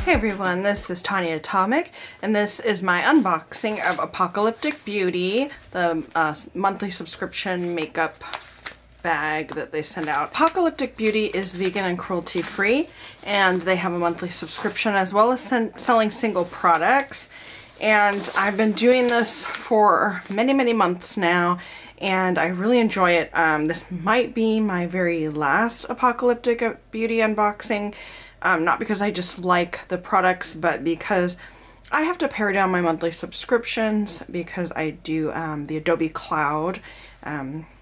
Hey everyone, this is Tanya Atomic, and this is my unboxing of Apocalyptic Beauty, the monthly subscription makeup bag that they send out. Apocalyptic Beauty is vegan and cruelty free, and they have a monthly subscription as well as selling single products. And I've been doing this for many months now, and I really enjoy it. This might be my very last Apocalyptic Beauty unboxing. Not because I just like the products, but because I have to pare down my monthly subscriptions because I do the Adobe Cloud,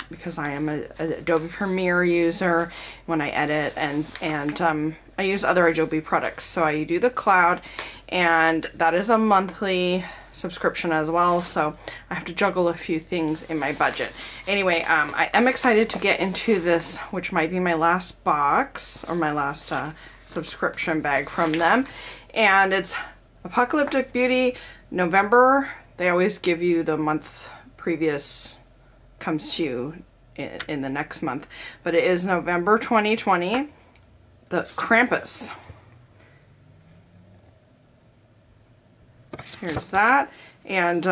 because I am a Adobe Premiere user when I edit, and I use other Adobe products. So I do the Cloud, and that is a monthly subscription as well, so I have to juggle a few things in my budget. Anyway, I am excited to get into this, which might be my last box, or my last subscription bag from them. And it's Apocalyptic Beauty November. They always give you the month previous comes to you in the next month, but it is November 2020. The Krampus. Here's that. And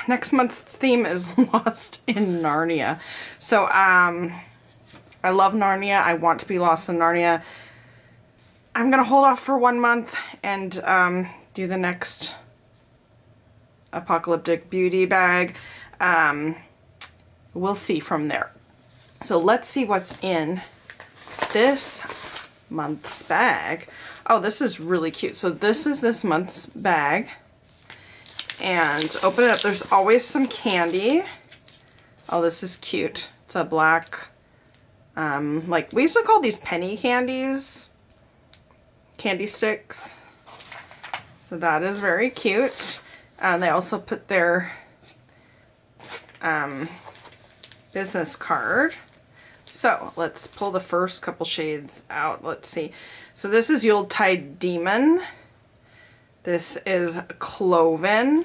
next month's theme is Lost in Narnia. So I love Narnia. I want to be lost in Narnia. I'm gonna hold off for 1 month and do the next Apocalyptic Beauty bag. We'll see from there. So let's see what's in this month's bag. Oh, this is really cute. So this is this month's bag. And open it up. There's always some candy. Oh, this is cute. It's a black, like we used to call these penny candies. Candy sticks. So that is very cute. And they also put their business card. So let's pull the first couple shades out. Let's see. So this is Yuletide Demon. This is Cloven.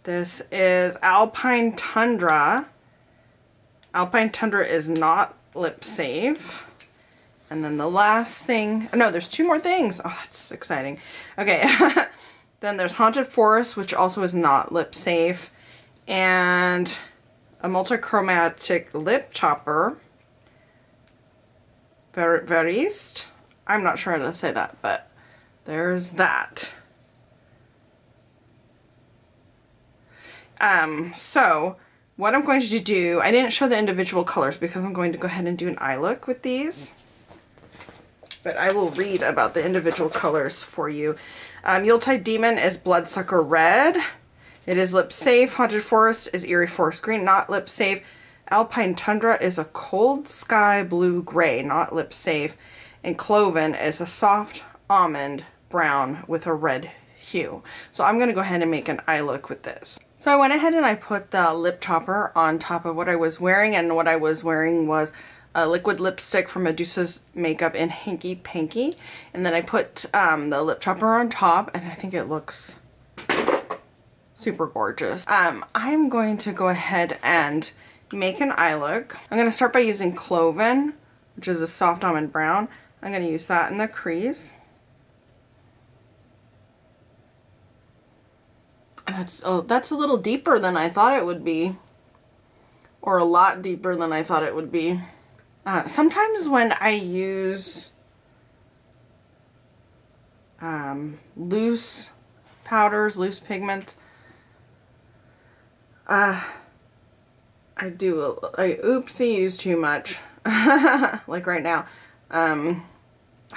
This is Alpine Tundra. Alpine Tundra is not lip safe. And then the last thing, oh no, there's two more things. Oh, it's exciting. Okay, then there's Haunted Forest, which also is not lip safe. And a multichromatic lip topper. Veriste. I'm not sure how to say that, but there's that. So what I'm going to do, I didn't show the individual colors because I'm going to go ahead and do an eye look with these. But I will read about the individual colors for you. Yuletide Demon is Bloodsucker Red. It is lip safe. Haunted Forest is Eerie Forest Green, not lip safe. Alpine Tundra is a Cold Sky Blue Gray, not lip safe. And Cloven is a soft almond brown with a red hue. So I'm going to go ahead and make an eye look with this. So I went ahead and I put the lip topper on top of what I was wearing, and what I was wearing was a liquid lipstick from Medusa's Makeup in Hanky Panky, and then I put the lip topper on top, and I think it looks super gorgeous. I'm going to go ahead and make an eye look. I'm going to start by using Cloven, which is a soft almond brown. I'm going to use that in the crease. That's a little deeper than I thought it would be, or a lot deeper than I thought it would be. Sometimes when I use loose powders, loose pigments, I oopsie use too much. Like right now. I'm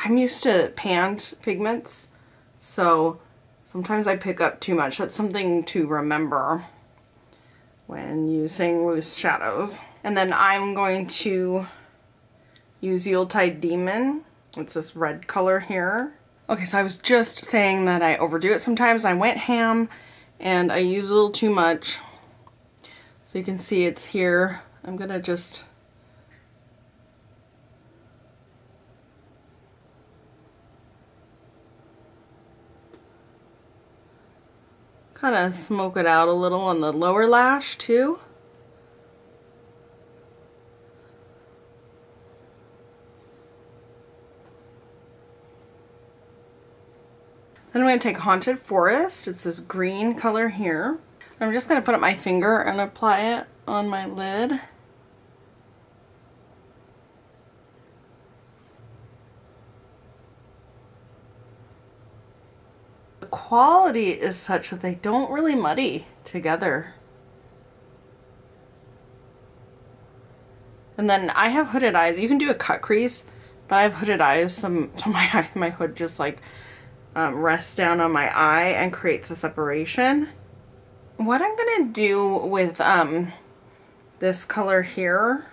used to panned pigments, so sometimes I pick up too much. That's something to remember when using loose shadows. And then I'm going to use Yuletide Demon. It's this red color here. Okay, so I was just saying that I overdo it sometimes. I went ham and I use a little too much. So you can see it's here. I'm gonna just kind of smoke it out a little on the lower lash too. Then I'm going to take Haunted Forest. It's this green color here. I'm just going to put up my finger and apply it on my lid. The quality is such that they don't really muddy together. And then I have hooded eyes. You can do a cut crease, but I have hooded eyes, so my hood just like rests down on my eye and creates a separation. What I'm gonna do with this color here,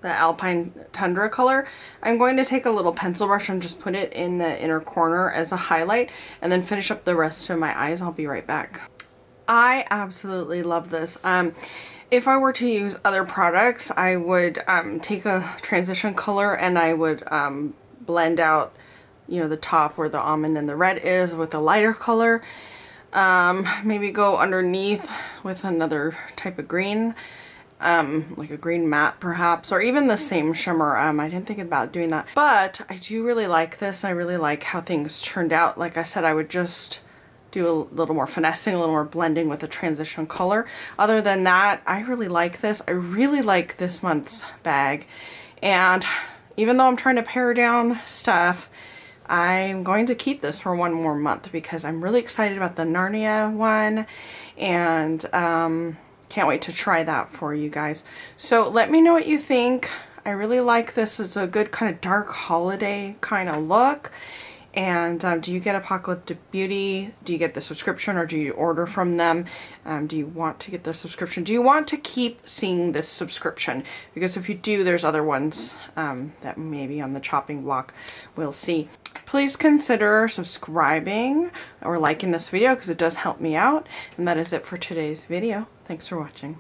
the Alpine Tundra color, I'm going to take a little pencil brush and just put it in the inner corner as a highlight and then finish up the rest of my eyes. I'll be right back. I absolutely love this. If I were to use other products, I would take a transition color and I would blend out, you know, the top where the almond and the red is with a lighter color. Maybe go underneath with another type of green, like a green matte perhaps, or even the same shimmer. I didn't think about doing that, but I do really like this. I really like how things turned out. Like I said, I would just do a little more finessing, a little more blending with a transition color. Other than that, I really like this. I really like this month's bag. And even though I'm trying to pare down stuff, I'm going to keep this for one more month because I'm really excited about the Narnia one, and can't wait to try that for you guys. So let me know what you think. I really like this. It's a good kind of dark holiday kind of look. And do you get Apocalyptic Beauty? Do you get the subscription, or do you order from them? Do you want to get the subscription? Do you want to keep seeing this subscription? Because if you do, there's other ones that maybe on the chopping block we'll see. Please consider subscribing or liking this video because it does help me out. And that is it for today's video. Thanks for watching.